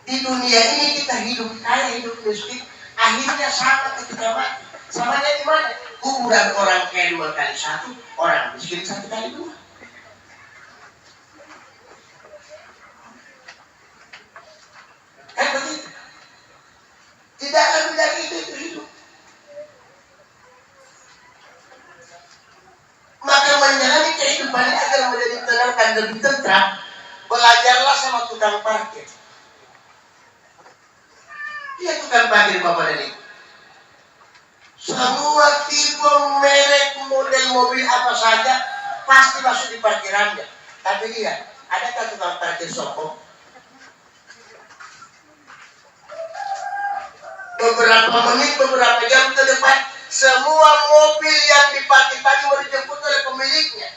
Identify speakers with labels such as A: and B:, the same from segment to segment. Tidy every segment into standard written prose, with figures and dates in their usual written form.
A: Di dunia ini kita hidup kaya, hidup miskin, akhirnya sama ketika mati. Samanya di mana? Kuburan orang kaya 2 kali 1, orang miskin 1 kali 2. Kan begitu? Tidak lebih dari itu hidup. Maka menjalani kehidupan ini agar menjadi tenang dan lebih tentram, belajarlah sama tukang parkir. Dia tukang parkir Bapak dan Ibu. Semua tipe, merek, model mobil apa saja pasti masuk di parkirannya. Tapi lihat, adakah tukang parkir sokong? Beberapa menit, beberapa jam ke depan, semua mobil yang diparkir tadi mau dijemput oleh pemiliknya.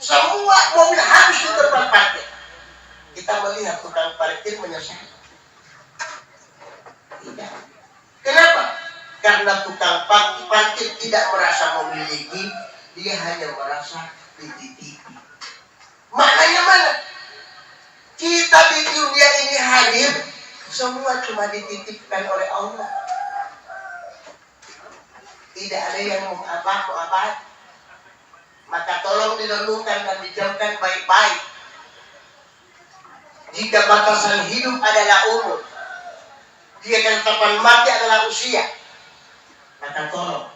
A: Semua mobil habis di tempat parkir. Kita melihat tukang parkir menyesal. Tidak. Kenapa? Karena tukang parkir tidak merasa memiliki, dia hanya merasa dititipi. Maknanya mana? Kita di dunia ini hadir, semua cuma dititipkan oleh Allah. Tidak ada yang mau apa. Maka tolong direnungkan dan dijamkan baik-baik. Jika batasan hidup adalah umur, jika ketetapan mati adalah usia, maka tolong,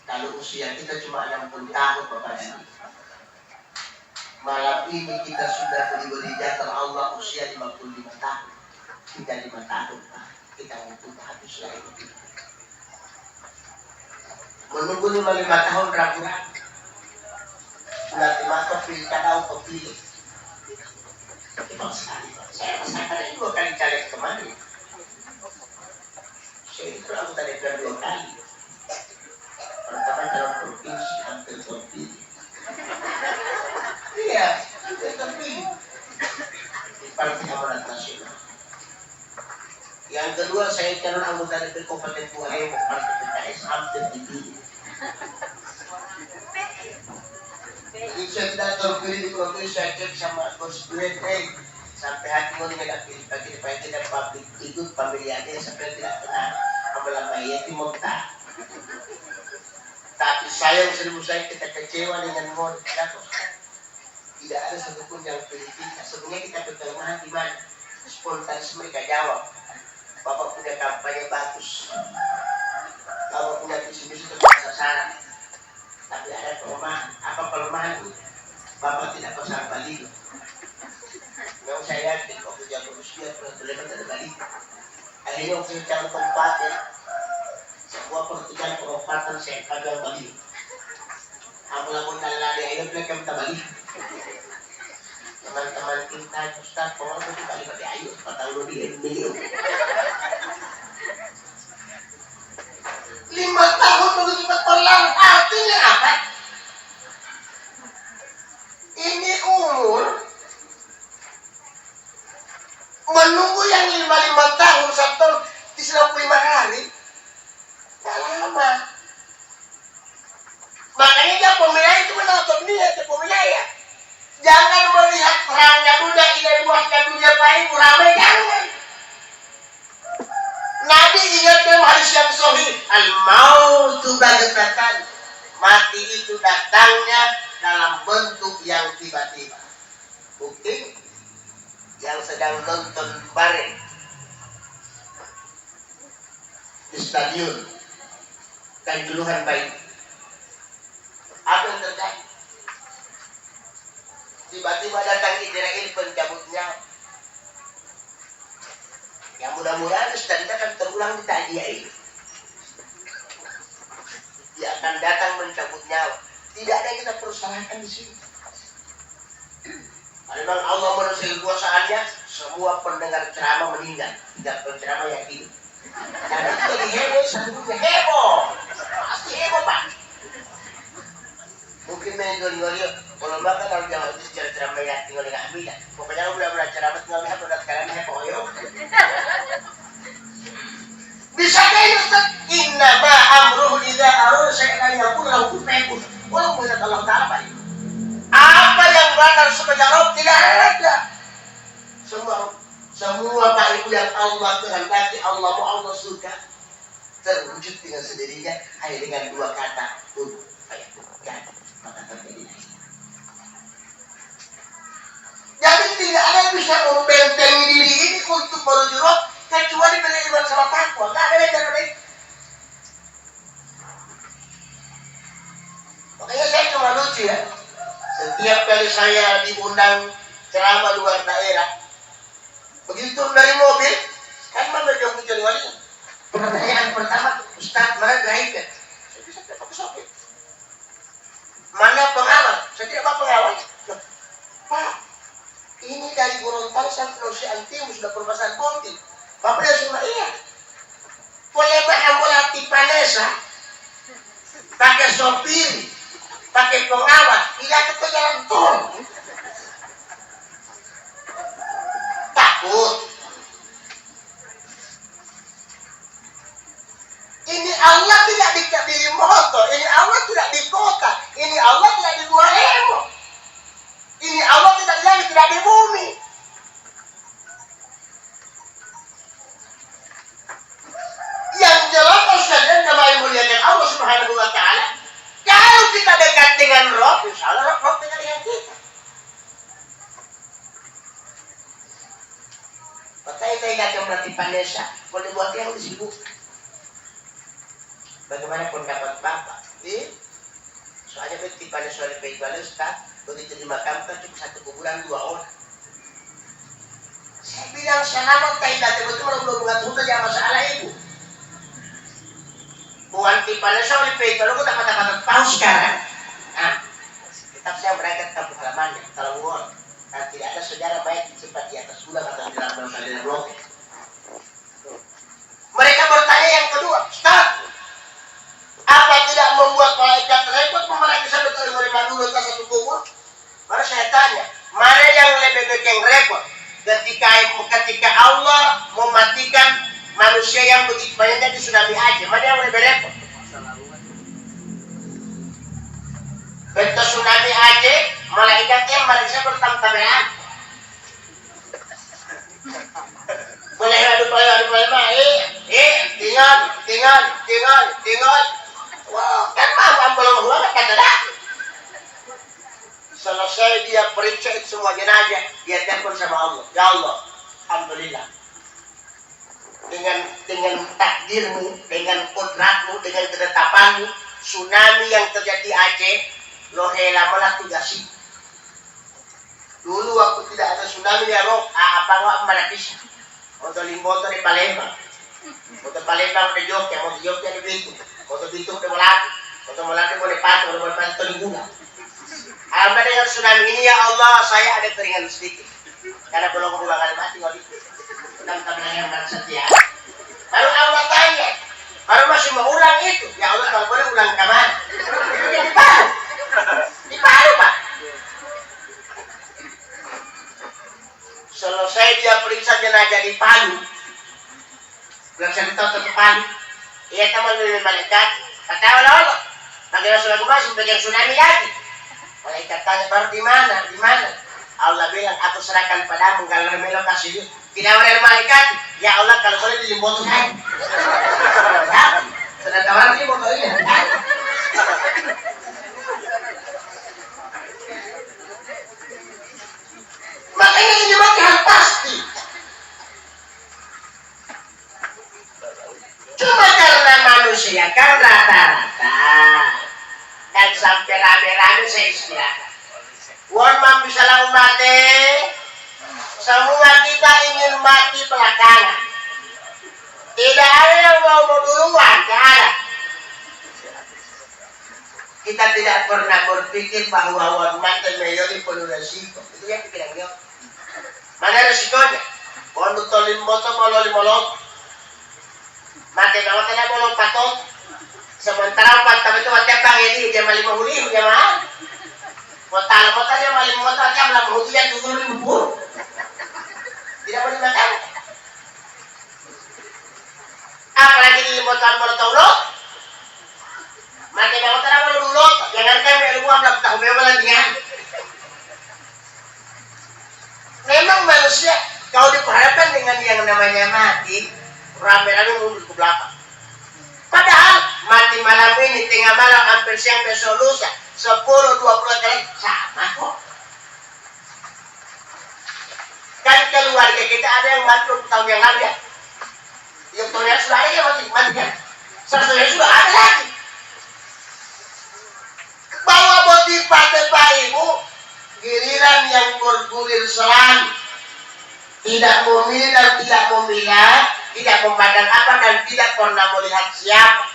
A: kalau usia kita cuma 60 tahun Bapak dan Ibu, malam ini kita sudah diberi jatah Allah usia 55 tahun. Kita 5 tahun, kita untuk habis lagi. Menunggu 55 tahun ragu-ragu. Nanti maka pilkada atau pilih. Memang sekali, saya rasakan ini 2 kali caleg kemarin. Saya itu anggota DPR 2 kali. Pertama dalam provinsi hampir terpilih. Iya, hampir terpilih di Partai Amanat Nasional. Yang kedua saya calon anggota DPR Kabupaten Buahe Partai PKS hampir dipilih. Jadi saya tidak terpilih di provinsi, saya cek sama konstituen, sampai hati mau tidak pilih bagi supaya tidak publik ikut pemilihannya sampai tidak pernah apalagi yatim muktah. Tapi sayang seribu saya kita kecewa dengan mod. Tidak ada satupun yang pilih kita. Sebenarnya kita kelemahan di mana? Spontanisme mereka jawab. Bapak punya kampanye bagus. Bapak punya visi-misi tepat sasaran. Tapi ada kelemahan. Apa kelemahan itu? Bapak tidak pasang balik. Yang saya yakin waktu jam berusia berlebihan dari balik. Akhirnya waktu calon tempatnya sebuah pertujuan perobatan saya kagak balik. Aku lakukan lari ayo mereka minta balik. Teman-teman kita Ustaz, kalau itu balik ayo 4 tahun di miliar. 5 tahun begitu terlalu artinya apa? Ini umur menunggu yang 55 tahun 1 tahun di 95 hari tak lama. Makanya dia pemilihan itu menonton dia pemilihan ya. Jangan melihat perangnya dunia ini luasnya dunia paling ramai, jangan. Nabi ingatkan hadis yang sahih, al-mautu baghtatan. Mati itu datangnya dalam bentuk yang tiba-tiba. Bukti yang sedang nonton bareng di stadion Kanjuruhan baik. Apa yang terjadi? Tiba-tiba datang Israel pencabut nyawa. Yang mudah-mudahan stadion akan terulang di tadi ini. Dia akan datang mencabut nyawa. Tidak ada yang kita perlu salahkan di sini. Memang Allah menurunkan kuasaannya, semua pendengar ceramah meninggal, tidak penceramah yang hidup. Dan itu lagi heboh, satunya heboh, pasti heboh Pak. Mungkin menggoli-goli, kalau makan kalau jangan itu secara ceramah yang tinggal dengan ambil. Pokoknya kalau udah ceramah tinggal lihat udah sekarang heboh yo. Bisa jadi Ustaz, inna ma amruhu idza arada syai'an yaqulu lahu kun fayakun. Walau mudah Allah Ta'ala Pak. Apa yang bakal semenjak Rob tidak ada. Semua Bapak Ibu yang Allah kehendaki, Allah mau Allah suka, terwujud dengan sendirinya hanya dengan dua kata, kun fayakun, maka terjadi. Jadi tidak ada yang bisa membentengi diri ini untuk menuju roh kecuali beriman sama takwa. Nggak ada yang lain. Makanya saya cuma lucu ya. Setiap kali saya diundang ceramah luar daerah, begitu turun dari mobil, kan mana jauh jadi wali. Pertanyaan pertama, Ustaz, mana driver? Saya bisa tidak pakai sopir. Mana pengawal? Saya tidak pakai pengawal. Pak, ini dari Gorontalo sampai Nusa Antiu sudah perbatasan Ponti. Bapak dia cuma iya. Boleh mengambil Panesa, pakai sopir, pakai pengawal, tidak ke jalan tol. Takut. Ini Allah tidak di motor, ini Allah tidak di kota, ini Allah tidak di Gua Hemo, ini Allah tidak di langit, tidak di bumi. Yang jelas Ustaz, nama yang muliakan Allah Subhanahu wa Ta'ala, kalau kita dekat dengan Roh, insya Allah Roh dekat dengan kita. Makanya saya ingatkan berarti Panesa, boleh buat yang disibuk. Bagaimana pendapat Bapak? Soalnya begitu pada soal baik Ustaz, begitu dimakamkan cuma satu kuburan 2 orang. Saya bilang selamat tidak betul-betul belum mengatur saja masalah ibu. Bukan pada soal baik kalau kita kata-kata tahu sekarang. Nah, tetap saya berangkat ke halamannya kalau bukan. Dan tidak ada sejarah baik cepat di atas bulan atau di dalam kalian blok. Mereka bertanya yang kedua, Ustaz, apa tidak membuat malaikat repot memeriksa betul menerima dulu ke satu kubur? Baru saya tanya, mana yang lebih bikin repot? Ketika Allah mematikan manusia yang begitu banyak di tsunami Aceh, mana yang lebih repot? Betul tsunami Aceh, malaikatnya meriksa bertam-taman. Boleh tinggal. Wah, kan mampu belum banget kata dah. Selesai dia periksa itu semua jenazah, dia telepon sama Allah. Ya Allah, alhamdulillah. Dengan takdirmu, dengan kodratmu, dengan ketetapanmu, tsunami yang terjadi Aceh, lo rela malah tugasi. Dulu waktu tidak ada tsunami ya roh, apa nggak menakis? Motor Limboto di Palembang, motor Palembang di Jogja, motor Jogja di Bitung. Motor Bitung udah Melati boleh pakai, boleh pakai Tolibuna. Apa dengan tsunami ini ya Allah, saya ada keringan sedikit. Karena belum berulang kali mati kalau itu. Dan kami yang setia. Baru Allah tanya, baru masih mau ulang itu. Ya Allah kalau boleh ulang ke mana? Itu di Palu. Di Palu Pak. Selesai dia periksa jenazah di Palu. Bilang saya tahu ke Palu. Iya teman dari malaikat, kata Allah, bagaimana sudah masuk bagian tsunami lagi. Malaikat tanya baru di mana? Allah bilang aku serahkan padamu kalau melok kasih. Tidak ada malaikat, ya Allah kalau boleh dilimboto saya. Sudah tawaran dilimboto ini. Makanya ini hal pasti. Cuma karena manusia kan rata-rata dan sampai rame-rame saya istirahat. Wan mam bisa langsung mati. Semua kita ingin mati belakangan. Tidak ada yang mau duluan, tidak ada. Kita tidak pernah berpikir bahwa wan mati mayori penuh resiko. Itu yang pikirannya. Mana resikonya? Wan betul motor molot. Mati nama tidak mau patok. Sementara tapi itu tiap bang ini dia maling menghuli jemaah. Motor dia maling motor dia malah menghuli yang turun libur. Tidak boleh makan. Apalagi di motor lo. Mati nama tidak mau dulu. Jangan kan ilmu ambil tahu memang lagi. Memang manusia Kau diperhadapkan dengan yang namanya mati, rame-rame mundur ke belakang. Padahal mati malam ini, tengah malam, hampir siang, besok lusa, 10-20 kali sama kok. Kan keluarga kita ada yang mati 20 tahun yang lalu ya. Yang ternyata sudah ada yang mati kan. Sesuai sudah ada lagi. Bawa motif Bapak Ibu, giliran yang bergulir selang, tidak memilih dan tidak memihak, tidak memandang apa dan tidak pernah melihat siapa.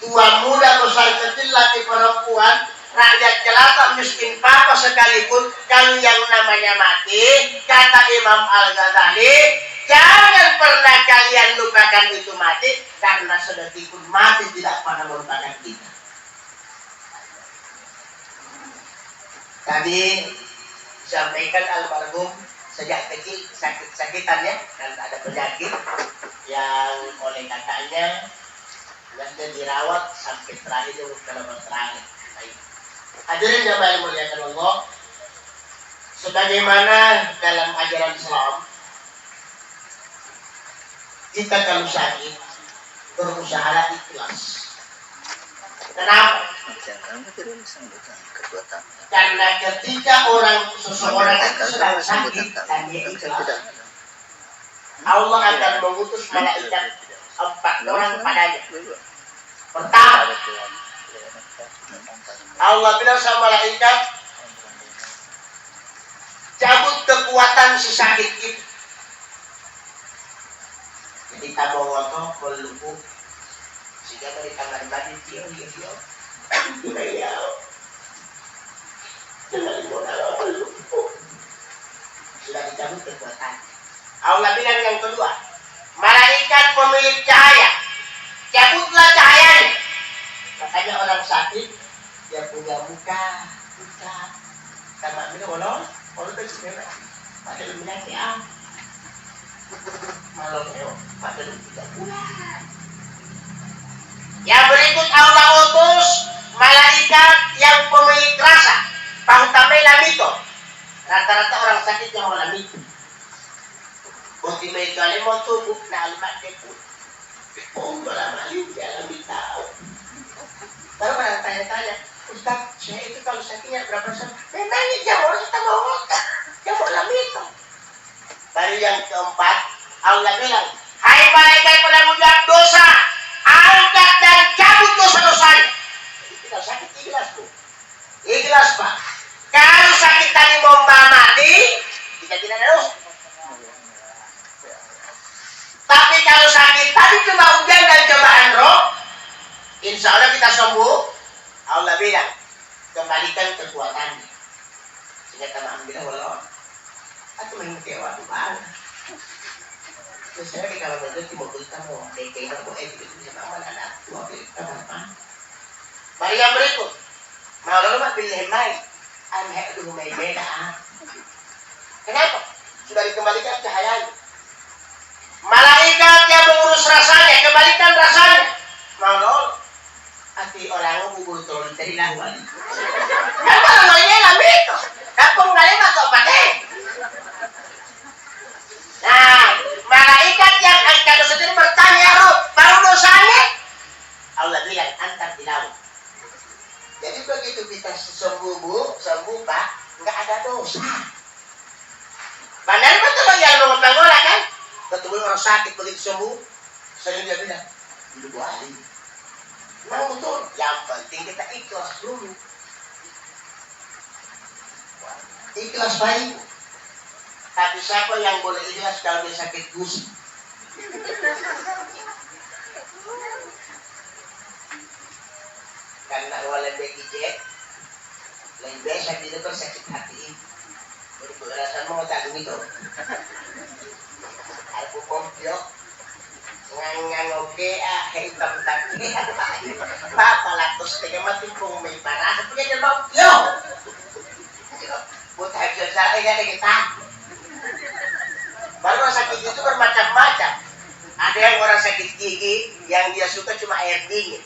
A: Tua muda, besar kecil, laki perempuan, rakyat jelata, miskin papa sekalipun, kalau yang namanya mati, kata Imam Al-Ghazali, jangan pernah kalian lupakan itu mati, karena sedetik pun mati tidak pernah melupakan kita. Tadi disampaikan almarhum sejak kecil sakit-sakitannya dan ada penyakit yang oleh kakaknya dan dirawat sampai terakhir di umur terakhir. Hadirin yang muliakan Allah, sebagaimana dalam ajaran Islam, kita kalau sakit berusaha ikhlas. Kenapa? Karena ketika seseorang itu sedang sakit dan dia ikhlas, Allah akan mengutus malaikat 4 orang padanya. Pertama, Allah bilang sama malaikat, cabut kekuatan si sakit itu. Jadi kita mau ngotong, melumpuh, sehingga dari kamar mandi dia. Sudah dicabut kekuatan. Allah bilang yang kedua, malaikat pemilik cahaya, cabutlah cahayanya. Makanya orang sakit dia punya muka, sama bilang orang tersebut pada bilang ya, malam pada 3 bulan. Yang berikut Allah utus malaikat yang pemilik rasa, pangtamela mito. Rata-rata orang sakit yang mengalami itu. Bukti mereka mau tubuh na almat pun. Oh, lama ini alami tahu. Baru orang tanya-tanya, Ustaz, saya itu kalau sakitnya berapa persen? Memangnya jauh kita mau otak, jauh alami itu. Baru yang keempat, Allah bilang, hai malaikat penanggung dosa, angkat dan cabut dosa-dosanya. Jadi kita sakit ikhlas tuh. Ikhlas Pak. Kalau sakit tadi mau mati, kita tidak ada dosa. Tapi kalau sakit tadi cuma ujian dan cobaan roh, insya Allah kita sembuh. Allah bilang, kembalikan kekuatannya. Sehingga kita ambil Allah. Aku mengecewa tuh Pak. Terus saya kalau berarti mau kita mau DKI mau itu bisa aman ada dua kita apa? Mari yang berikut. Mau lalu mak pilih main. Aneh dulu main beda. Kenapa? Sudah dikembalikan cahayanya. Malaikat yang mengurus rasanya, kembalikan rasanya. Mau lalu hati orang bubur turun dari lawan. Apa namanya lami itu? Kampung kalian masuk apa deh? Nah, malaikat yang angkat dosa itu bertanya, roh, baru dosanya? Allah bilang, antar di laut. Jadi begitu kita sembuh Pak, nggak ada dosa. Benar betul yang ngomong orang kan? Ketemu orang sakit begitu sembuh, sering dia bilang, hidup hari. Memang betul, yang penting kita ikhlas dulu. Ikhlas baik. Tapi siapa yang boleh ikhlas kalau dia sakit gusi? Karena awalnya BGJ, lain biasa dia kan sakit hati. Jadi perasaan mau tak itu. Aku kompio, ngang-oke hitam tadi. Papa lakus tengah mati pun may parah. Punya dia mau yo. Buat hasil saya ada kita. Baru orang sakit itu bermacam-macam. Ada yang orang sakit gigi yang dia suka cuma air dingin.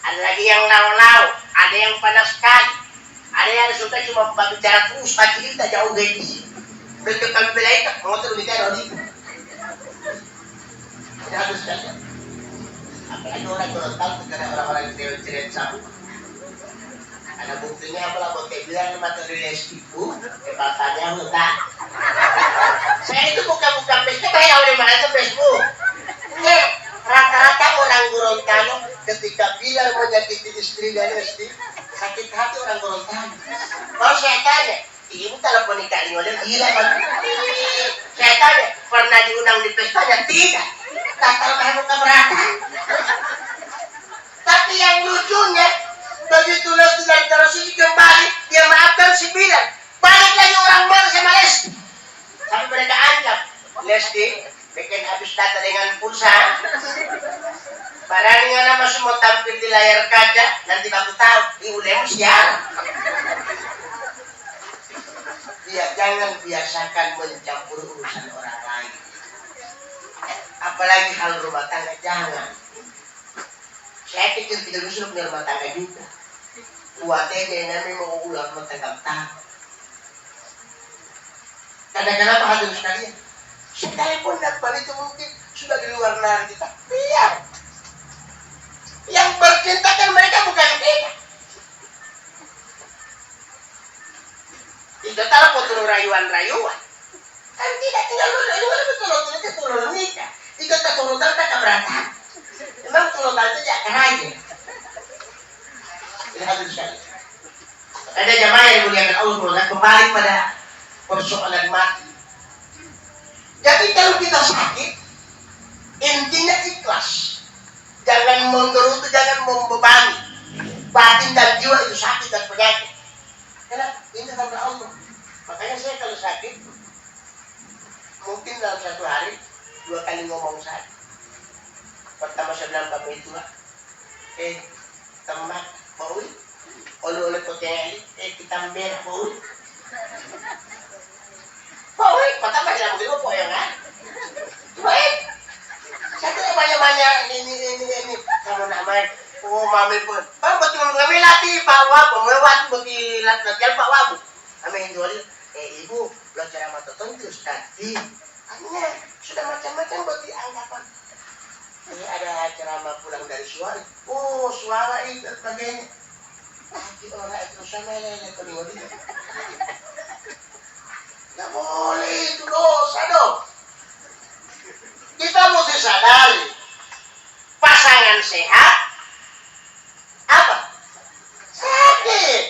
A: Ada lagi yang lau-lau, ada yang panas sekali. Ada yang suka cuma bicara terus, hati kita jauh dari sini. Betul kami belain tak mau terus nikah Rodi. Tidak harus saja. Apalagi orang Gorontalo karena orang-orang cerewet sama. Ada buktinya apalah buat bilang materi lesbiku, kebatannya enggak. Saya itu buka-buka Facebook, bayar oleh mana itu Facebook. Enggak, rata-rata orang Gorontalo ketika bilang menyakiti istri dan istri, sakit hati orang Gorontalo. Kalau saya tanya, ibu telepon nikah ini oleh gila kan? Saya tanya, pernah diundang di pestanya? Tidak. Tak tahu keberatan. Tapi yang lucunya, begitu Lesti dan Tarasuci kembali, dia maafkan si Bilar. Balik lagi orang baru sama Lesti. Sampai mereka ancam, Lesti bikin habis data dengan pulsa. Barangnya nama semua tampil di layar kaca, nanti aku tahu di ulemu siapa. Dia jangan biasakan mencampur urusan orang lain. Apalagi hal rumah tangga, jangan. Saya pikir tidak bisa punya rumah tangga juga. Kuatnya namanya mau ulang rumah tangga tahu. Kadang-kadang apa hadirin sekalian? Sekalipun dapat itu mungkin sudah di luar nalar kita. Biar. Yang bercinta kan mereka bukan kita. Tidak tahu betul rayuan-rayuan. Kan tidak tinggal betul nikah. Tidak turun tak keberatan. Memang turun itu tidak kerja. Ini hadirin sekalian. Ada jamaah yang dimuliakan Allah kembali pada persoalan mati. Jadi kalau kita sakit, intinya ikhlas. Jangan menggerutu, jangan membebani. Batin dan jiwa itu sakit dan penyakit. Kenapa? Ini karena Allah. Makanya saya kalau sakit, mungkin dalam satu hari 2 kali ngomong saja. Pertama saya bilang Bapak itu lah, teman, Paul, oleh poteng, kita merah Paul. Paul, pertama saya bilang Paul yang kan? Baik. Saya tidak banyak-banyak ini. Kamu namanya, oh mami pun. Pak betul kami latih Pak Wabu, mewat bagi latihan Pak Wabu. Kami hindari, ibu belajar sama Toton terus tadi. Hanya sudah macam-macam bagi anggapan. Ini ada ceramah pulang dari suara. Oh suara itu sebagainya. Lagi orang itu sama yang kedua dia. Tidak boleh itu dosa dong. Kita mesti sadari pasangan sehat apa? Sakit.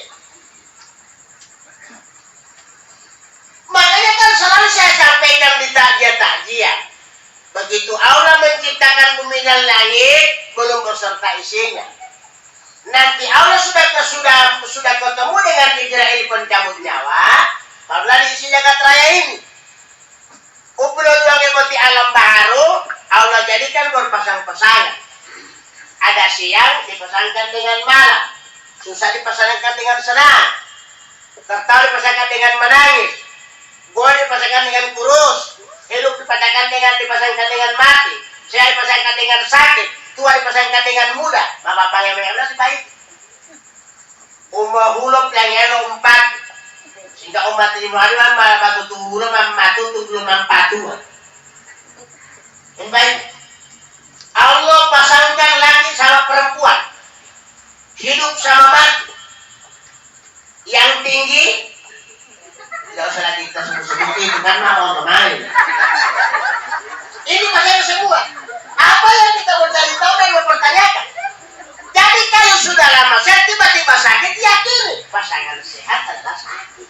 A: Makanya kan selalu saya sampaikan di takjiah. Begitu Allah menciptakan bumi dan langit belum beserta isinya. Nanti Allah sudah ketemu dengan Jibril pencabut nyawa, barulah diisi jagat raya ini. Upload mengikuti alam baru, Allah jadikan berpasang-pasangan. Ada siang dipasangkan dengan malam, susah dipasangkan dengan senang, tertawa dipasangkan dengan menangis, gua dipasangkan dengan kurus, hidup dipasangkan dengan mati, sehat dipasangkan dengan sakit, tua dipasangkan dengan muda, bapak yang benar baik. Umah huluk yang elo 4, sehingga umat ini muhariman malah batu tunggu matu tunggu mampatuan. Yang baik, Allah pasangkan laki sama perempuan, hidup sama mati. Yang tinggi tidak usah lagi kita sebut-sebut itu karena Allah main. Ini pasang semua. Apa yang kita mencari tahu dan mempertanyakan? Jadi kalau sudah lama saya tiba-tiba sakit, yakini pasangan sehat adalah sakit.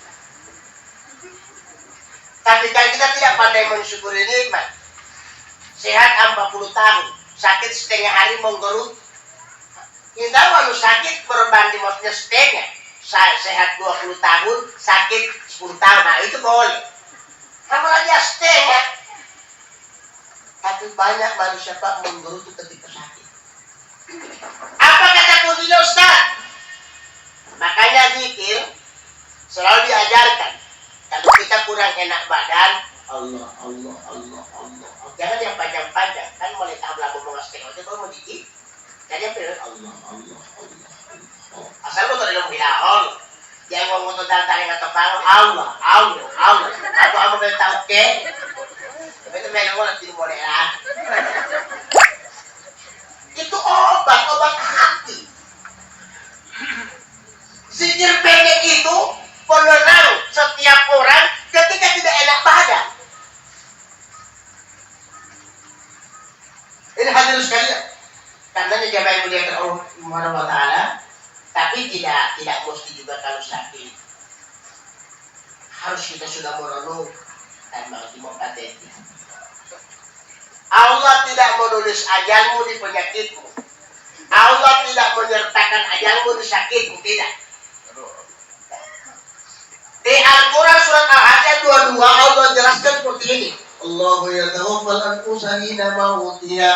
A: Tapi kan kita tidak pandai mensyukuri nikmat. Sehat 40 tahun, sakit setengah hari menggerut. Kita kalau sakit berbanding maksudnya setengah. Sehat 20 tahun, sakit 10 tahun, nah itu boleh. Kamu lagi setengah. Tapi banyak manusia Pak menggerutu ketika sakit. Apa kata kuncinya Ustaz? Makanya zikir selalu diajarkan. Kalau kita kurang enak badan, Allah. Jangan yang panjang-panjang. Kan mulai tahap lagu mengasih itu baru mau dikit. Jadi yang pilih Allah. Asal betul dalam hilahol. Yang mau motor datang atau kalau Allah. Aku kamu kena tahu ke? Tapi itu memang orang tidak boleh lah. Itu obat hati. Sihir pendek itu penenang setiap orang ketika tidak enak badan. Ini hadir sekalian. Karena jamaah yang mulia Allah Subhanahu wa taala, tapi tidak mesti juga kalau sakit. Harus kita sudah merenung dan mengobati. Allah tidak menulis ajalmu di penyakitmu. Allah tidak menyertakan ajalmu di sakitmu, tidak. Di Al-Quran surat Al-Hajj 22 Allah jelaskan seperti ini. Allahu yatawaffal anfusa hina mautiha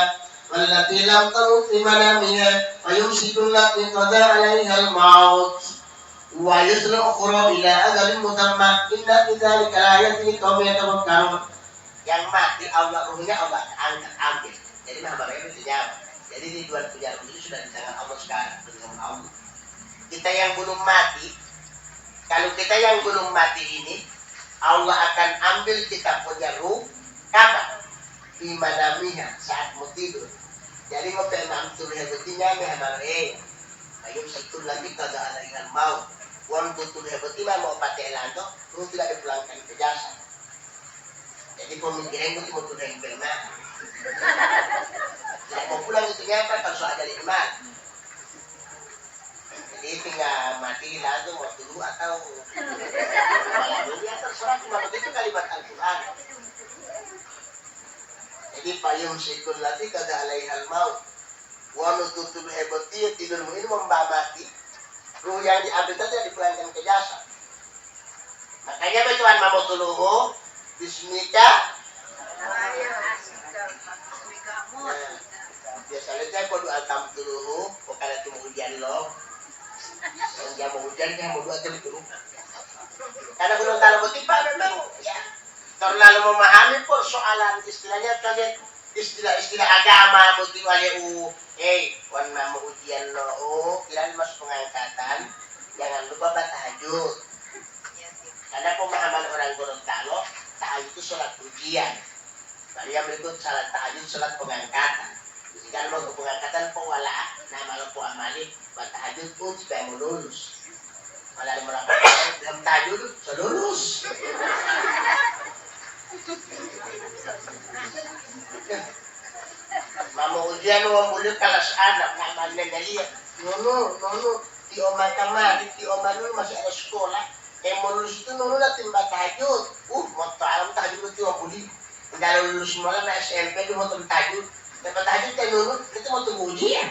A: wallati lam tamut fi manamiha wa yumsiku allati qada 'alaiha al-maut wa yuslu ukhra ila ajalin musamma inna fi dzalika laayatin liqaumin yatafakkarun. Yang mati Allah ruhnya Allah ambil. Jadi mereka itu jawab. Jadi di dua penjara itu sudah di tangan Allah sekarang, di tangan Allah. Kita yang belum mati, kalau kita yang belum mati ini, Allah akan ambil kita punya ruh kapan? Di manamiha saat mau tidur. Jadi mau mamtul hebetinya mehamare. Ayo setul lagi kada ada yang mau. Wan tutul hebetima mau pakai lanto, ruh tidak dipulangkan ke jasa. Jadi pemikiran itu mau tuh yang benar. Yang mau pulang itu nyata kalau ada iman. Jadi tinggal mati langsung mau dulu atau malah dunia terserah, cuma begitu kalimat Al-Quran. Jadi payung sikun lagi kada alaihal maut. Wa nututul hebati tidurmu ini membawa mati. Ruh yang diambil tadi dipulangkan ke jasa. Makanya Tuhan mau tuluhu bismika. Biasanya saya kalau atam tuluhu, bukan itu hujan loh. Yang mau hujan dia mau doa jadi turun. Karena belum tahu betul memang ya. Terlalu memahami persoalan istilahnya kalian istilah agama betul waliu. Warna mau ujian lo, kira masuk pengangkatan, jangan lupa tahajud. Karena pemahaman orang Gorontalo, tahajud itu sholat ujian. Lalu yang berikut salat tahajud, sholat pengangkatan. Jika mau ke pengangkatan pewala, nama lo po amali, tahajud pun supaya mau lulus. Malah melakukan dalam tahajud, lulus. Mama ujian mau mulut kelas anak, namanya dia. Nono, di oma kamar, di oma dulu masih ada sekolah. Yang mau lulus itu nono lah timba tahajud. Mau tahu tahajud itu mau beli. Kalau lulus malah na SMP itu mau tahajud. Dapat tahajud kan nono, itu mau tunggu ujian.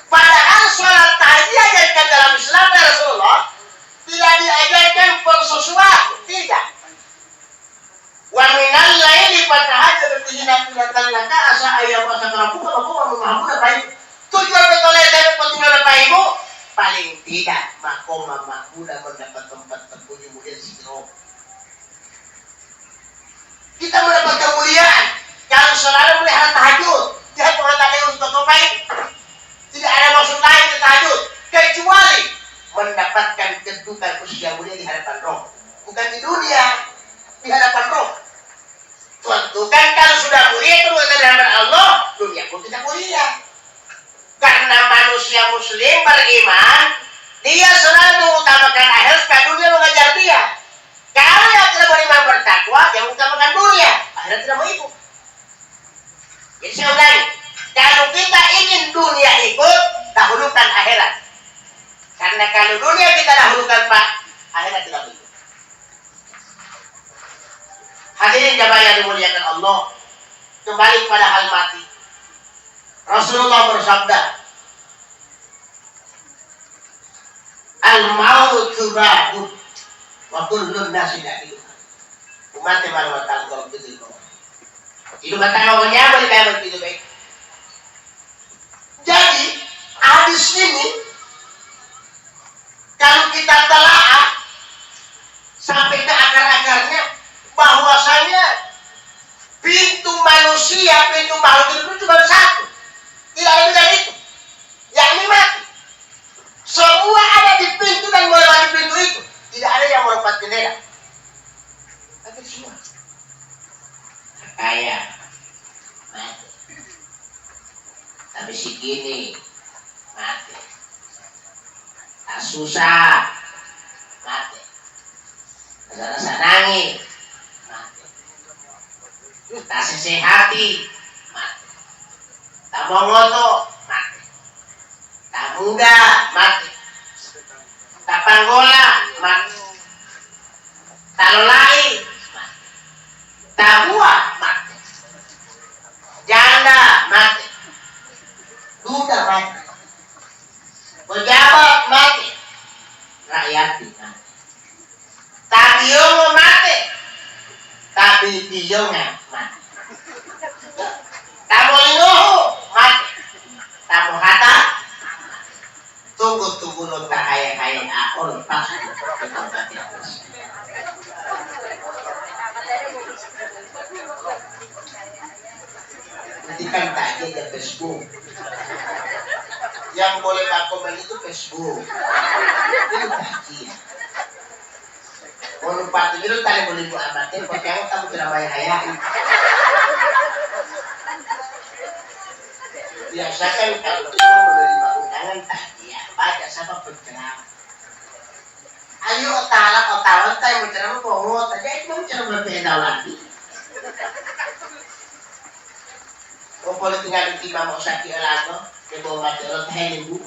A: Padahal sholat tahajud diajarkan dalam Islam ya Rasulullah, tidak diajarkan per sesuatu, tidak. Wa minal laili fatahajjad bihi nafilatan laka asa ayam asaqrabu kalau kau memahami apa itu. Tujuan betulnya dari petunjuk apa ibu? Paling tidak makoma makmuda mendapat tempat terpuji mulia siro. Kita mendapat kemuliaan kalau selalu melihara tahajud. Dia mengatakan untuk apa itu? Tidak ada maksud lain di tahajud kecuali mendapatkan kedudukan usia mulia di hadapan Roh, bukan di dunia, di hadapan Roh. Tentukan kalau sudah mulia itu di hadapan Allah, dunia pun tidak mulia. Karena manusia Muslim beriman, dia selalu mengutamakan akhirat supaya dunia mengajar dia. Kalau yang tidak beriman bertakwa, dia mengutamakan dunia, akhirat tidak mau ikut. Jadi saya ulangi, kalau kita ingin dunia ikut, dahulukan akhirat. Karena kalau dunia kita dahulukan Pak, akhirat tidak ikut. Hadirin jamaah yang dimuliakan Allah, kembali pada hal mati. Rasulullah bersabda, al-mautu ba'ud wa kullun nasi hidup. Umat yang mana tahu kalau begitu. Hidup awalnya boleh kayak begitu baik. Jadi hadis ini kalau kita telaah sampai ke akar-akarnya, bahwasanya pintu manusia, pintu makhluk itu cuma satu, tidak lebih dari itu, yakni mati. Semua kaya, mati. Tapi si gini, mati. Tak susah, mati. Rasa nangis, mati. Tak sesehati, mati. Tak mongoto, mati. Tak muda, mati. Tak panggola, mati. Tak lolai, mati. Tak buah, mati. Janda, mati. Duda, mati. Pejabat, mati. Rakyat, mati. Tak biong, mati. Tapi biongnya, mati. Tak molingoho, mati. Tak mohata, tunggu lo tak kaya-kaya aku lepas. Nanti kan tanya ke Facebook. Yang boleh komen itu Facebook. Itu kajian. Mau lupa itu dulu tadi boleh buat amatin. Kau kamu tahu tidak bayar hayain. Biasakan kalau kita menerima undangan tanya baca sama penceramah. Ayo otalan tayo menceramah bohong. Tadi itu menceramah lebih enak lagi. Kau boleh tinggal di timah mau sakit lagu, dia bawa mati orang tahan ibu.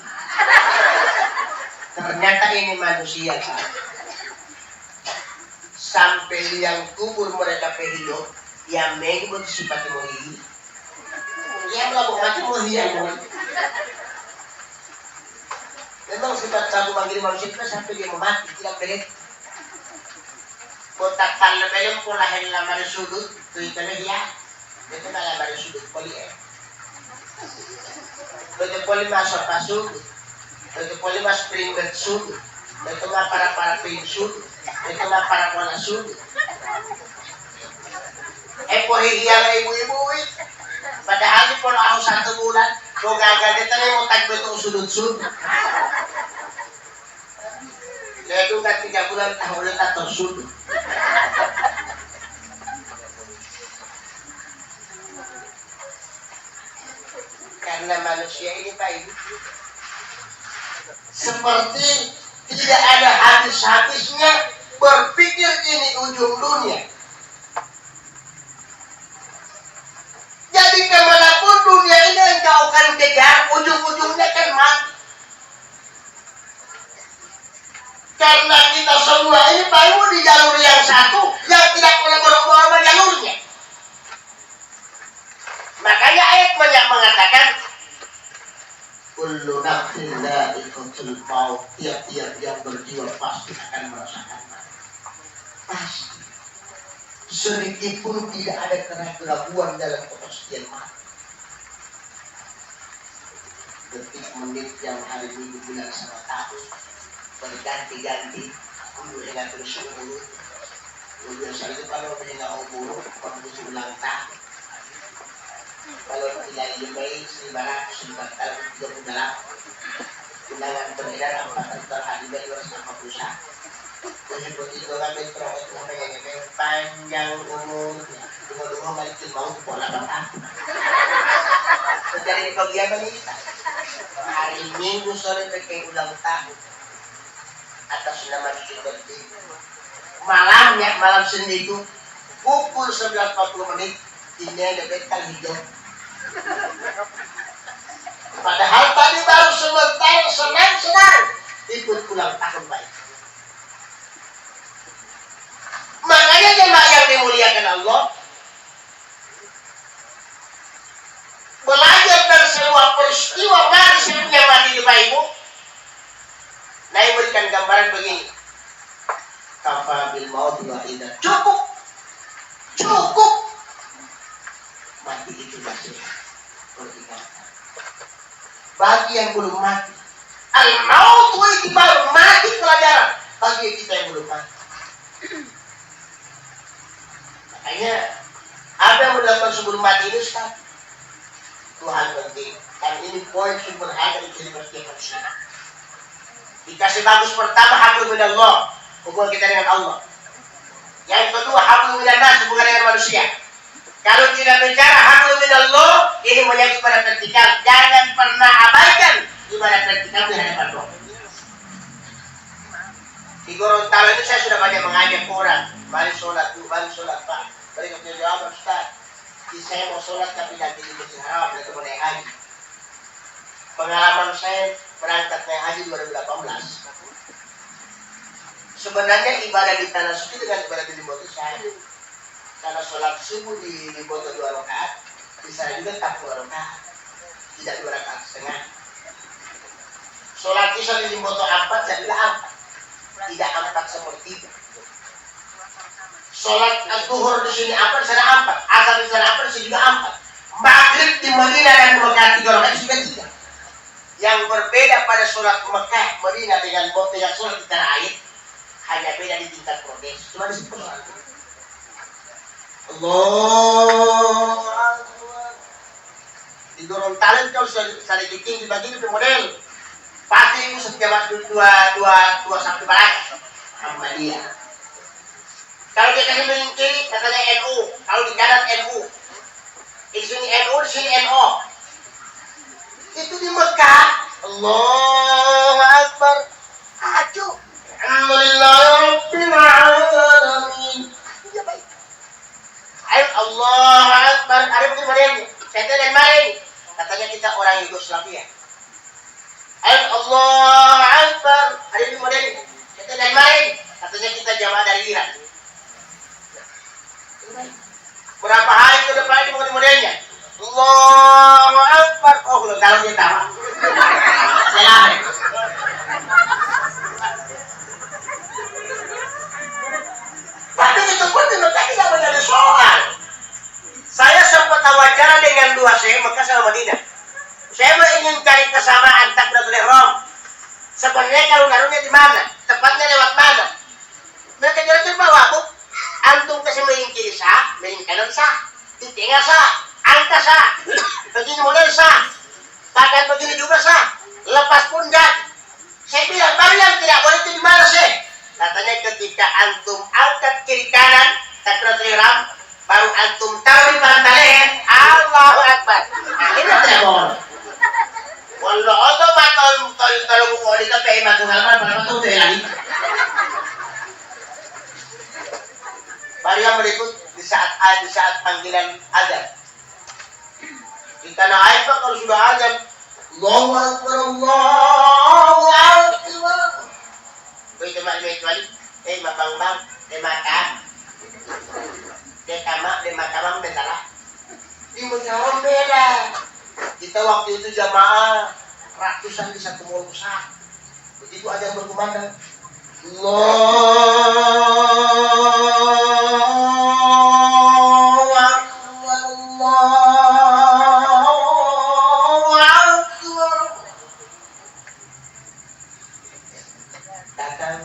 A: Ternyata ini manusia kan. Sampai yang kubur mereka hidup, yang mengbut sifat mohi. Yang lalu macam mohi yang mohi. Memang sifat satu manggil manusia itu sampai dia mati tidak beres. Kotak pala belum pola hendak dari sudut, tu ikannya dia. Itu malah dari sudut poli Betul poli masuk, betul poli mas peringat sudut, betul mah para pin sudut, betul mah para pola sudut. Pohi iyalah ibu-ibu, padahal di pola aku 1 bulan, kau gagal dia tadi mau tag betul sudut. Dia itu kan 3 bulan tahu udah tak tersudut. Karena manusia ini Pak Ibu seperti tidak ada habis-habisnya berpikir ini ujung dunia. Jadi kemanapun dunia ini engkau akan kejar, ujung-ujungnya kan mati. Karena kita semua ini Pak Ibu di jalur yang satu yang tidak boleh berubah jalurnya. Makanya ayat banyak mengatakan kullu nafsin dha'iqatul maut, tiap-tiap yang berjiwa pasti akan merasakan mati. Pasti. Sedikit pun tidak ada keraguan dalam kepastian mati. Detik menit yang hari minggu bulan sama tahun berganti-ganti. Dulu dengan terus umur. Dulu biasa itu kalau menyengat umur, kalau ulang tahun. Kalau tidak Mei 1938 undangan beredar 4 hari Mei 251. Tersebut itu kan metro itu yang panjang umurnya, dua balik ke mau pola tahun. Jadi kegiatan ini hari Minggu sore mereka ulang tahun atas nama Liberty. Malam Senin itu pukul 11.40 ini ada betal hijau. Padahal tadi baru sebentar senang-senang ikut ulang tahun baik. Makanya jemaah yang dimuliakan Allah belajar dari sebuah peristiwa manis yang punya mati di Ibu. Nah, berikan gambaran begini. Kafabil maut wahidah. Cukup. Mati itu masih peringatan. Bagi yang belum mati, al-maut itu baru mati pelajaran bagi kita yang belum mati. Makanya apa yang melakukan sebelum mati ini Ustaz? Tuhan penting. Dan ini poin sumber harga di kehidupan setiap manusia. Dikasih bagus pertama hablum minallah, hubungan kita dengan Allah. Yang kedua hablum minan nas, hubungan dengan manusia. Kalau tidak bicara hablum minallah, ini menyangkut pada vertikal. Jangan pernah abaikan ibadah vertikal di hadapan Allah. Di Gorontalo itu saya sudah banyak mengajak orang, mari sholat Pak. Mereka punya jawaban, Ustaz. Saya mau sholat tapi nanti di Masjidil Haram, itu mau naik haji. Pengalaman saya berangkat naik haji 2018. Sebenarnya ibadah di tanah suci dengan ibadah di Limboto saya. Karena sholat subuh di Limboto 2 rakaat, di sana juga tak 2 rakaat, tidak 2 rakaat setengah. Sholat isya di Limboto 4, saya juga 4, tidak 4 seperti itu. Sholat zuhur di sini 4, di sana 4, asar di sana 4, di sini juga 4. Maghrib di Madinah dan Mekah 3 rakaat juga 3. Yang berbeda pada sholat Mekah, Madinah dengan sholat di tanah air, hanya beda di tingkat progres. Cuma di situ Allah di Gorontalo kalau saya bikin dibagi itu model pasti itu setiap waktu dua Sabtu barat sama dia. Kalau dia kasih miring kiri katanya NU, kalau di kanan NU, di sini NU, di sini NO. Itu di Mekah. Allahu Akbar. Aduh. Alhamdulillahirabbil alamin. Ya baik. Ayo Allahu Akbar. Ada kemarin. Saya dan main. Katanya kita orang Yugoslavia. Ayo Allahu Akbar. Ada kemarin. Saya dan main. Katanya kita jamaah dari Iran. Berapa hari ke depan ini modelnya? Allahu Akbar. Oh, kalau dia tahu. Selamat. Tapi itu pun tidak menjadi soal. Saya sempat wawancara dengan dua saya Mekah sama Madinah. Saya ingin cari kesamaan takbiratul ihram. Sebenarnya kalau naruhnya di mana? Tepatnya lewat mana? Mereka jelasin bahwa Bu, antum kasih miring kiri sah, miring kanan sah, di tengah sah, angka sah, begini model sah, bahkan begini juga sah, lepas pun jadi. Saya bilang, baru yang tidak boleh itu di mana sih? Katanya ketika antum angkat kiri kanan, takbiratul ihram, baru antum taruh di pantalean, Allahu Akbar. Ini tidak boleh. Wallah, Allah tolong mau dikapai matung halaman pada matung itu lagi. Baru yang berikut di saat panggilan azan. Di tanah air Pak kalau sudah azan, Allahu Akbar, Allahu Akbar. Itu kecuali mabang-bang, makam, makamang bentara. Di Mekah beda. Kita waktu itu jamaah ratusan di satu mall besar. Begitu ada yang berkumandang, Allahu Akbar, Allahu Akbar. Datang,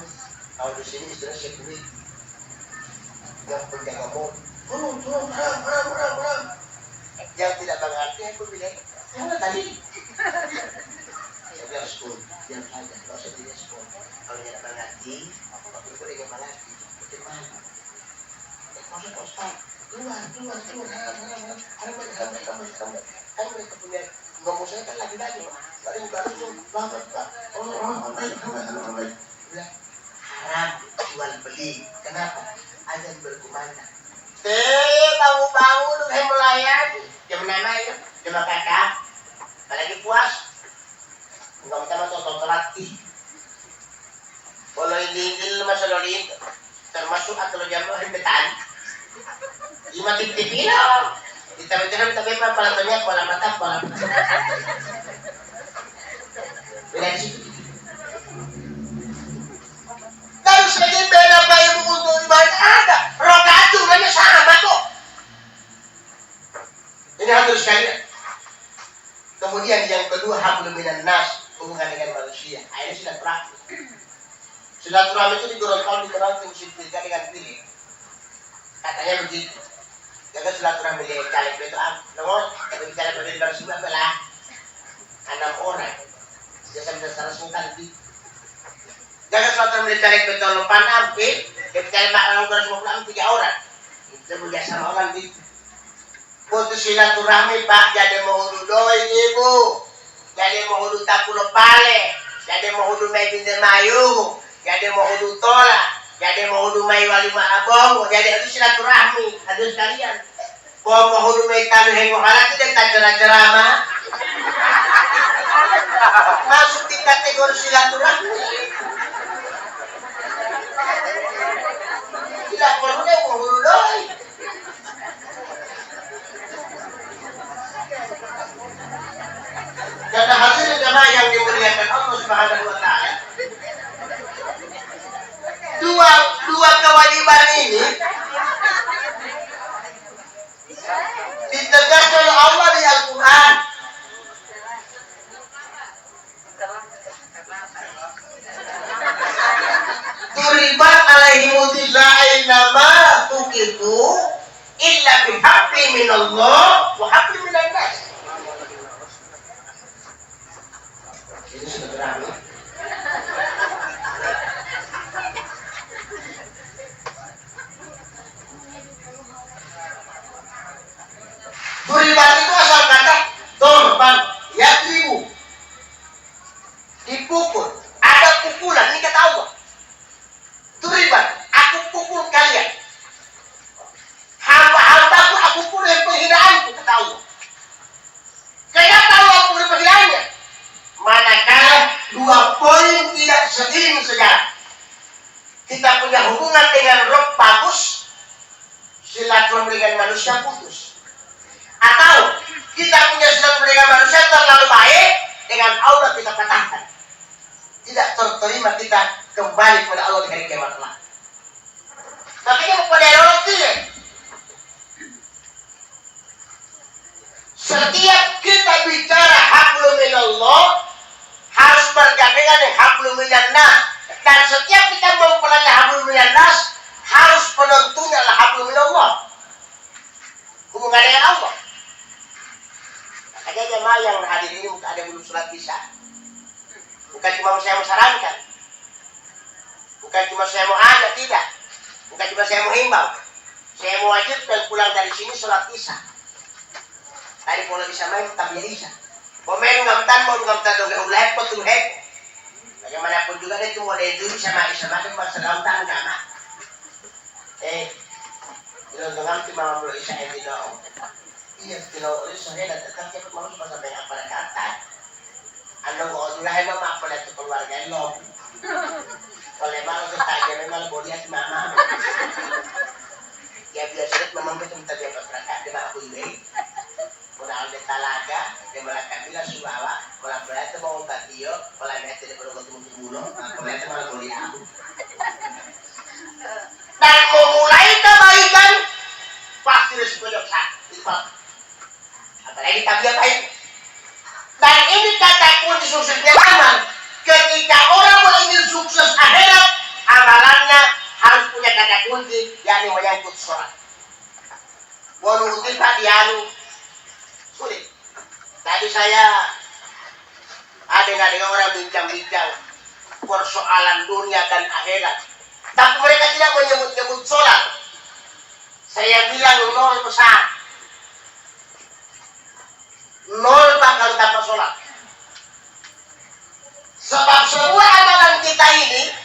A: kalau di sini istilah security yang penjaga mall, turun, yang tidak mengerti aku bilang, mana tadi? Saya bilang sekolah, diam saja, kalau saya tidak sekolah. Kalau tidak mengerti, waktu itu dia mengerti. Bagaimana? Masuk Ustaz, keluar. Kan mereka punya ngomong saya kan lagi-lagi. Tadi bukan langsung, banget Pak. Baik. Haram jual beli. Kenapa? Azan berkumandang. Bangun udah melayan. Jam namanya, jam kakak. Lagi puas. Enggak utama tonton latih. Kalau ini masalah ini termasuk atau jamaah betan. Lima tip-tip lah. Ditambah-tambah tapi apa pelatonnya pola mata. Beda di situ. Dan sebagai beda bayi untuk ibadah ada. Rokaat jumlahnya sama kok. Ini harus sekali. Kemudian yang kedua hablum minan nas, hubungan dengan manusia. Ini silaturahmi. Silaturahmi itu di Gorontalo dikenal disimplifikasikan dengan pilih. Katanya begitu. Jaga silaturahmi dengan caleg itu nomor tapi bicara pada semua adalah 6 orang. Biasa dasar sungkan di. Jaga silaturahmi dengan caleg itu lupa nampil, bicara mak orang 250 3 orang. Itu biasa orang di. Putus silaturahmi Pak, jadi mahudu doi ibu, jadi mahudu tapulo pale, jadi mahudu may bindemayu, jadi mahudu tola, jadi mahudu may walima abong, jadi itu silaturahmi, hadus kalian. Kung mahudu may taluhin mo halak, tidak tacara-carama. Masuk di kategori silaturahmi. Tidak perlu deh mahudu doi. Karena hasil jamaah yang dimuliakan Allah Subhanahu wa taala. Dua kewajiban ini ditegaskan oleh Allah di Al-Qur'an. Duribat alaihimudillah ainama tuqitu illa bihaqqi minallah wa haqqi minan nas. Itu sudah berani. Duribat itu asal kata dorban, ya tribu. Dipukul, ada pukulan, ini kata Allah. Duribat, aku pukul kalian. Hamba-hambaku aku pukul penghinaanku, kata Allah. Kenapa Allah pukul penghinaannya? Manakala dua poin tidak seiring sejarah. Kita punya hubungan dengan Rob bagus, silaturahmi dengan manusia putus. Atau kita punya silaturahmi dengan manusia terlalu baik, dengan Allah kita patahkan. Tidak terterima kita kembali kepada Allah di hari kiamat kelak. Makanya kepada Allah setiap kita bicara hablum minallah harus bergandengan dengan hablum minan nas, dan setiap kita mempelajari hablum minan nas harus penentunya adalah hablum minallah, hubungan dengan Allah. Makanya jemaah yang hadir ini bukan ada yang belum sholat isya, bukan cuma saya mau sarankan, bukan cuma saya mau ajak, tidak, bukan cuma saya mau himbau, saya mau wajibkan pulang dari sini sholat isya. Tadi pola isya main tapi isya. Pemain ngamtan mau ngamtan dong ulai potong hek. Bagaimanapun juga itu mau dulu sama isya makan masa ngamtan enggak mah. Kalau ngamti mama belum isya ini dong. Iya, kalau isya ada tetap cepat mau sampai apa kata. Anda mau ulai mama apa itu keluarga lo. Oleh malu kita memang boleh mama. Ya biasa memang betul kita dia berangkat dengan aku ini. Kuna alde talaga, de malakabila subawa, kuna berarti mau batio, kuna berarti de perlu ketemu mulo, kuna berarti malah boleh aku. Dan memulai kebaikan pasti resiko dosa. Apalagi tabiat baik. Dan ini kata kunci suksesnya amal. Ketika orang mau ingin sukses akhirat, amalannya harus punya kata kunci, yakni menyangkut sholat. Walau tidak dialu sulit. Tadi saya ada dengan orang bincang-bincang persoalan dunia dan akhirat, tapi mereka tidak menyebut-nyebut sholat. Saya bilang 0%, 0 bakal tanpa sholat. Sebab semua amalan kita ini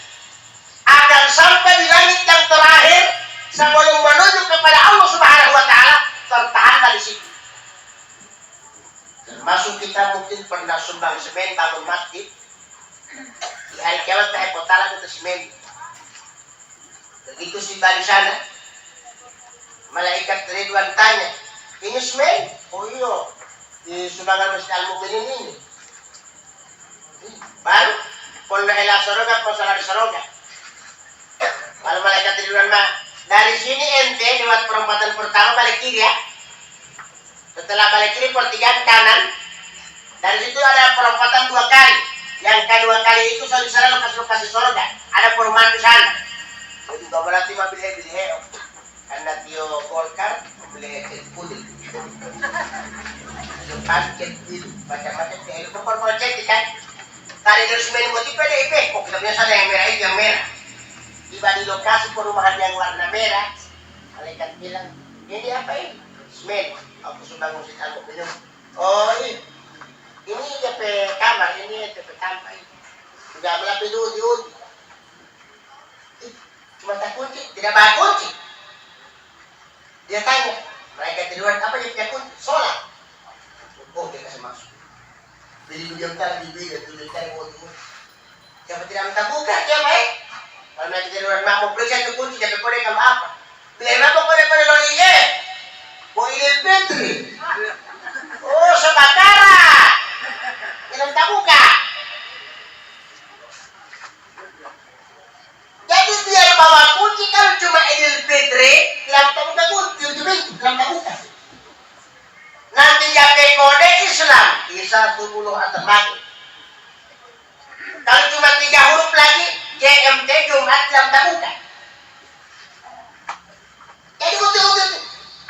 A: akan sampai di langit yang terakhir sebelum menuju kepada Allah Subhanahu wa taala tertahan di situ. Termasuk kita mungkin pernah sumbang semen bangun masjid. Di hari kiamat kita potala kita semen. Begitu tiba di sana, malaikat Ridwan tanya, ini semen? Oh iya, di sumbangan Masjid Al-Mu'minin ini. Baru pondok ila soroga, posalah di soroga. Lalu malaikat Ridwan mah, dari sini ente lewat perempatan pertama balik kiri ya. Setelah balik kiri pertigaan kanan, dari situ ada perempatan 2 kali. Yang kedua kali itu sana lokasi surga. Ada perumahan di sana. Jadi kau berarti mau beli karena Tio Golkar beli putih. Paket itu macam-macam itu perempuan cantik kan. Tadi dari semen motif PDIP. Kok kita punya sana yang merah itu yang merah. Tiba di lokasi perumahan yang warna merah, malaikat bilang, ini apa ini? Smell. Ako subangon si Tango minum. Oh, ini DP kamar, ini DP kamar. Sudah melapis udi. Cuma tak kunci, tidak bawa kunci. Dia tanya, mereka di luar apa yang punya kunci? Sholat. Oh, dia kasih masuk. Beli diam tadi, beli dan tulis tadi, siapa tidak minta buka, dia baik. Kalau mereka di luar mau periksa itu kunci, dia kode kalau apa? Bila apa kode lo iya? Mau Idul Fitri. Oh, sebakara. Tidak minta buka. Jadi biar bawa kunci kalau cuma Idul Fitri, dalam tak kunci itu dalam tak buka. Nanti jaga kode Islam, bisa 10 atau mati. Kalau cuma 3 huruf lagi, JMT Jumat dalam tak buka. Jadi betul-betul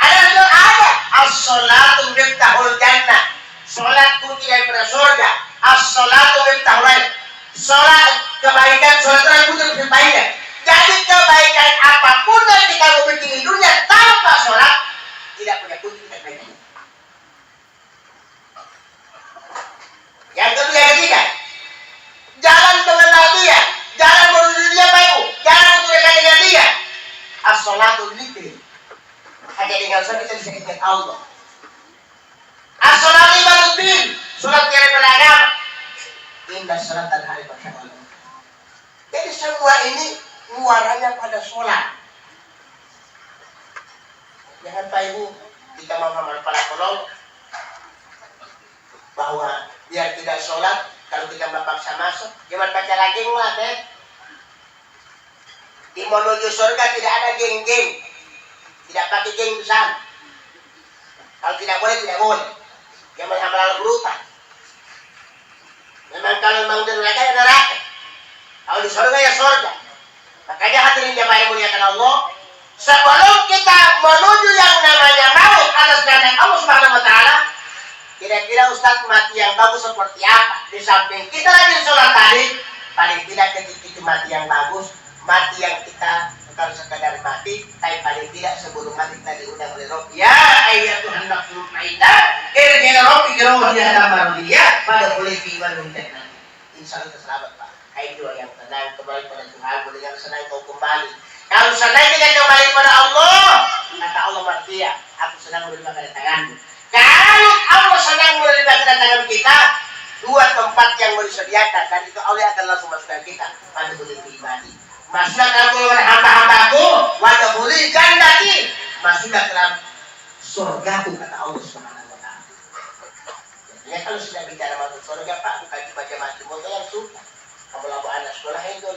A: ada. As-salatu miftahul jannah. Salat kunci daripada surga. As-salatu miftahul. Salat kebaikan, salat itu kebaikan. Jadi kebaikan apapun yang kamu bikin di dunia tanpa salat tidak punya kunci kebaikan. Yang kedua, yang ketiga, jalan mengenal dia, jalan menuju dia baik, jalan untuk dekat dengan dia. As-salatu dzikri. Hanya dengan salat kita bisa ingat Allah. As-salatu ibaduddin. Salat daripada agama. Inna salatan hari pertama. Jadi semua ini muaranya pada sholat. Jangan Pak Ibu, kita mau para tolong bahwa biar tidak sholat, kalau kita paksa masuk, jangan baca lagi lah, deh. Di menuju surga tidak ada geng-geng, tidak pakai geng besar. Kalau tidak boleh, tidak boleh. Jangan hambal berutak. Memang kalau memang di neraka ya neraka. Kalau di surga ya surga. Makanya hadirin jemaah yang muliakan Allah, sebelum kita menuju yang namanya maut atas kehendak Allah Subhanahu wa taala, kira-kira Ustaz mati yang bagus seperti apa? Di samping kita lagi sholat tadi, paling tidak ketika itu mati yang bagus, mati yang kita bukan sekadar mati, tapi paling tidak sebelum mati kita diundang oleh Rabbi. Ya ayyatuhan nafsul mutmainnah, irji'i ila rabbiki radiyatan mardiyah, pada boleh iman menjadi. Insyaallah selamat Pak. Hai doa yang tenang, kembali pada Tuhan, dengan senang kau kembali. Kalau senang kita kembali pada Allah, kata Allah mardiyah, aku senang menerima kedatanganmu. Kalau Allah senang menerima kedatangan kita, 2 tempat yang disediakan, dan itu Allah akan langsung masukkan kita pada boleh imani. Masuklah dalam golongan hamba-hambaku, wajah boleh jannati. Masuklah dalam surgaku, kata Allah Subhanahu wa taala. Ya kalau sudah bicara masuk surga Pak, bukan cuma jemaah motor yang suka. Kamu lalu anak sekolah itu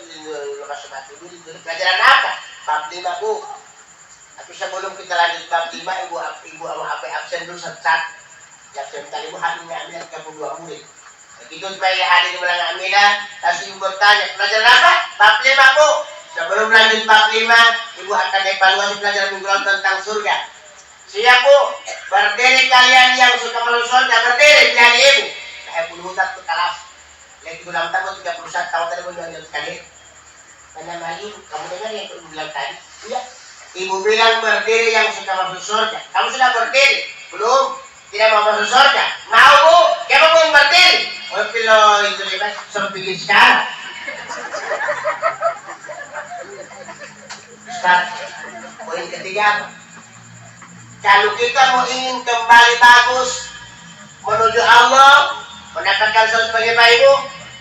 A: lepas sepatu dulu pelajaran apa? Bab 5 Bu. Tapi sebelum kita lanjut bab 5, ibu apa absen dulu satu. Absen tadi ibu hadirin ambil 32 murid. Begitu supaya hadir ulang amilah, langsung ibu bertanya, pelajaran apa? Bab 5 Bu. Sebelum lanjut bab 5, ibu akan evaluasi pelajaran minggu lalu tentang surga. Siap Bu, berdiri kalian yang suka masuk surga, berdiri dari ibu. Saya pun hutat ke kelas. Yang 36 tahun, 31 tahun tadi menjual sekali. Mana Mali, kamu dengar yang ibu bilang tadi? Iya. Ibu bilang berdiri yang suka masuk surga. Kamu sudah berdiri? Belum. Tidak mau masuk surga. Mau Bu? Kamu mau berdiri? Oh pilo itu lepas sepikir sekarang. Ustaz, poin ketiga apa? Kalau kita mau ingin kembali bagus menuju Allah, mendapatkan sesuatu sebagai Bapak Ibu,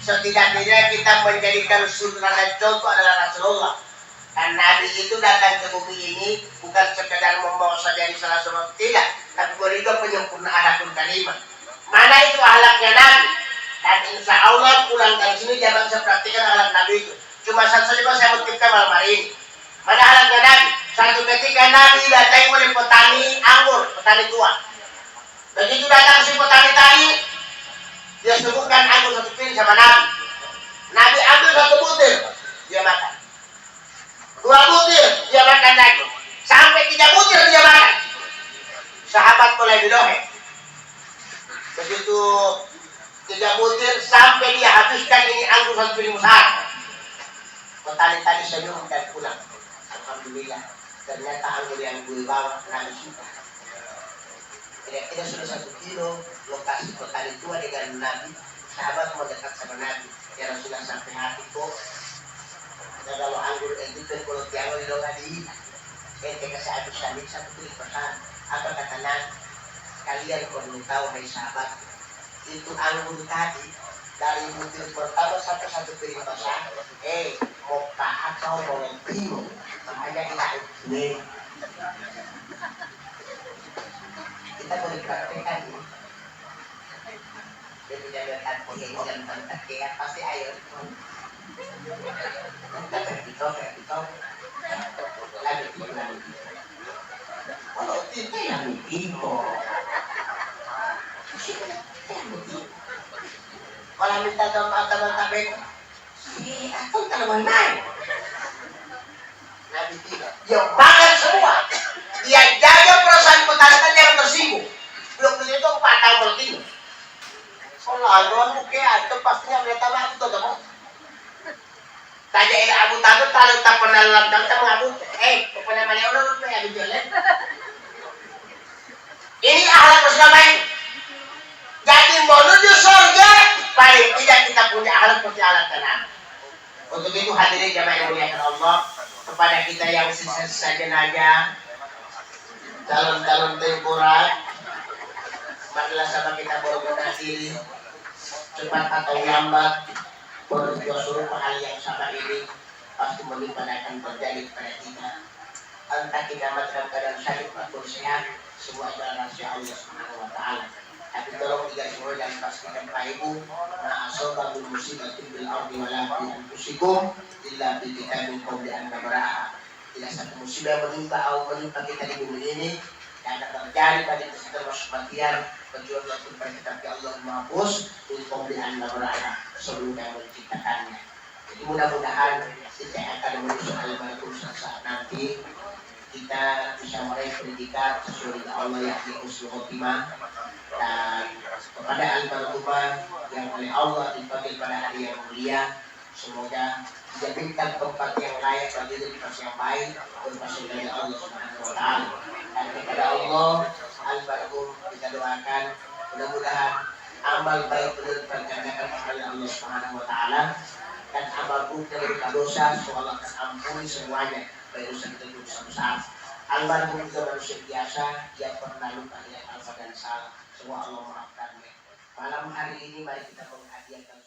A: setidak-tidaknya kita menjadikan sutradara dan contoh adalah Rasulullah. Dan Nabi itu datang ke bumi ini bukan sekedar membawa saja di salah seorang, tidak, tapi juga penyempurnaan akun kalimah. Mana itu akhlaknya Nabi? Dan insya Allah pulang dari sini jangan saya praktikkan akhlak Nabi itu. Cuma satu saja saya mengutipkan malam hari ini. Mana akhlaknya Nabi? Satu ketika Nabi datang oleh petani anggur, petani tua. Begitu datang si petani tadi, dia sebutkan anggur satu piring sama Nabi. Nabi ambil 1 butir, dia makan. 2 butir, dia makan lagi. Sampai 3 butir dia makan. Sahabat mulai bidohe. Begitu 3 butir sampai dia habiskan ini anggur satu piring besar. Petani tadi senyum dan pulang. Alhamdulillah. Ternyata anggur yang gue bawa Nabi suka. Ketika sudah 1 kilo, lokasi petani tua dengan Nabi, sahabat mendekat sama Nabi. Ya Rasulullah sampai hati kok. Dan kalau anggur itu kalau tiang di lagi, ketika saya habis sambil satu tulis pesan, apa kata Nabi? Kalian perlu tahu hai sahabat, itu anggur tadi dari butir pertama sampai satu piring pesan, mau pahat atau mau bingung, makanya kita ini kita boleh praktekkan ini. Jadi jangan pengen dan pasti ayo. Kita lagi. Kalau itu yang itu. Kalau minta doa teman-teman, aku teman naik. Nabi tidak. Yang makan semua. Dia jaga perasaan petani yang tersinggung. Belum itu 4 tahun berarti. Kalau aku kayak itu pastinya mereka aku tuh dong. Tanya ini Abu Talib kalau tak pernah lantar sama Abu, pernah mana orang tuh yang jualan. Ini akhlak Muslim. Jadi menuju surga paling tidak kita punya akhlak seperti akhlak Nabi. Untuk itu hadirin jamaah yang dimuliakan Allah, kepada kita yang sisa-sisa jenazah, calon-calon temporat, marilah sama kita berbenah diri, cepat atau lambat, berbuat suruh hal yang sama ini pasti melimpah akan terjadi pada kita. Entah kita dalam keadaan sakit maupun sehat, semua adalah rahasia Allah Subhanahu wa Ta'ala. Tapi tolong digaris bawahi dan pastikan Pak Ibu, ma asabatul musibatin bil ardi wa la fi anfusikum illa bi kitabin qabli an nabraha. Tidak satu musibah menimpa kita di bumi ini karena terjadi pada kita termasuk kematian kecuali pada kitab Allah Mahfuz qabli an nabraha, sebelum yang menciptakannya. Jadi mudah-mudahan kita akan menuju al-malaikut saat nanti kita bisa meraih pendidikan sesuai dengan Allah yang husnul khotimah, dan kepada al-marhumah yang oleh Allah dipanggil pada hari yang mulia, semoga dijadikan tempat yang layak bagi tempat yang baik berpaling dari Allah Subhanahu wa Ta'ala. Dan kepada Allah al-marhum kita doakan mudah-mudahan amal baik berlipat gandakan kepada Allah Subhanahu wa Ta'ala, dan amal buruk dari dosa semoga akan ampuni semuanya, baik dosa kita dosa besar. Almarhum juga manusia biasa yang pernah lupa dengan alfa dan salah, semua Allah maafkannya. Malam hari ini mari kita menghadiahkan